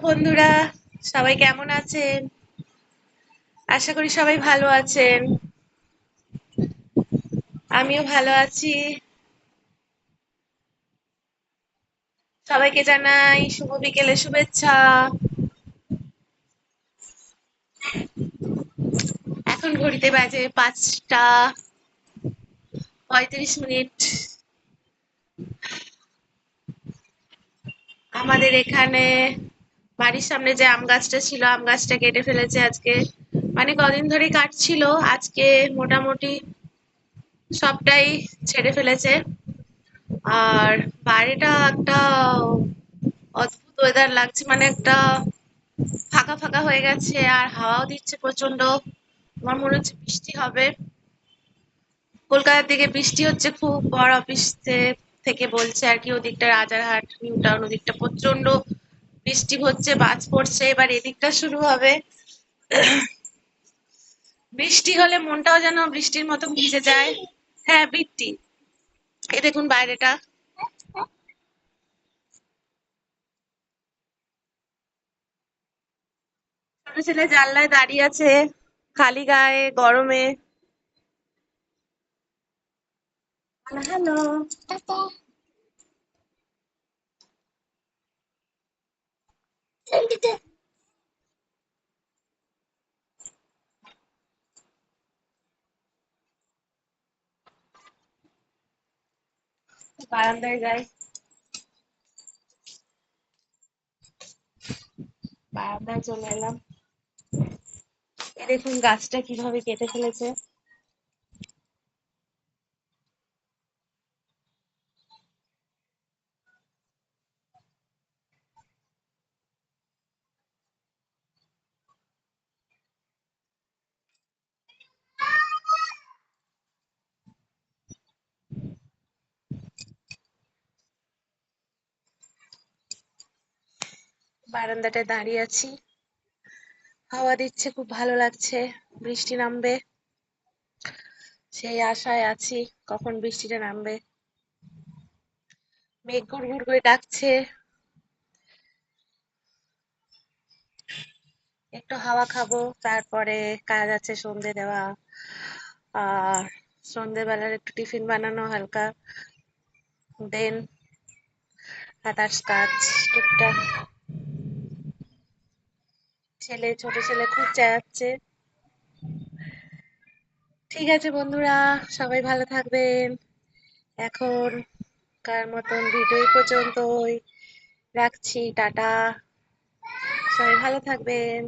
বন্ধুরা, সবাই কেমন আছেন? আশা করি সবাই ভালো আছেন। আমিও ভালো আছি। সবাইকে জানাই শুভ বিকেলের শুভেচ্ছা। এখন ঘড়িতে বাজে 5টা 35 মিনিট। আমাদের এখানে বাড়ির সামনে যে আম গাছটা ছিল, আম গাছটা কেটে ফেলেছে আজকে। মানে কদিন ধরে কাটছিল, আজকে মোটামুটি সবটাই ছেড়ে ফেলেছে। আর বাইরেটা একটা অদ্ভুত ওয়েদার লাগছে, মানে একটা ফাঁকা ফাঁকা হয়ে গেছে আর হাওয়াও দিচ্ছে প্রচন্ড। আমার মনে হচ্ছে বৃষ্টি হবে। কলকাতার দিকে বৃষ্টি হচ্ছে খুব, বড় অফিস থেকে বলছে আর কি, ওদিকটা রাজারহাট নিউ টাউন ওদিকটা প্রচন্ড বৃষ্টি হচ্ছে, বাজ পড়ছে। এবার এদিকটা শুরু হবে। বৃষ্টি হলে মনটাও যেন বৃষ্টির মতো ভিজে যায়। হ্যাঁ, বৃষ্টি। এই দেখুন বাইরেটা। ছোট ছেলে জানলায় দাঁড়িয়ে আছে, খালি গায়ে, গরমে। হ্যালো। বারান্দায় যাই, বারান্দায় চলে এলাম। এই দেখুন গাছটা কিভাবে কেটে ফেলেছে। বারান্দাটায় দাঁড়িয়ে আছি, হাওয়া দিচ্ছে, খুব ভালো লাগছে। বৃষ্টি নামবে সেই আশায় আছি, কখন বৃষ্টিটা নামবে। মেঘ ঘুর ঘুর করে ডাকছে। একটু হাওয়া খাবো, তারপরে কাজ আছে সন্ধে দেওয়া। আর সন্ধেবেলার একটু টিফিন বানানো হালকা, দেন আদার্স কাজ টুকটাক। ছোট ছেলে খুব চেঁচাচ্ছে। ঠিক আছে বন্ধুরা, সবাই ভালো থাকবেন। এখনকার মতন ভিডিও এই পর্যন্তই। রাখছি, টাটা। সবাই ভালো থাকবেন।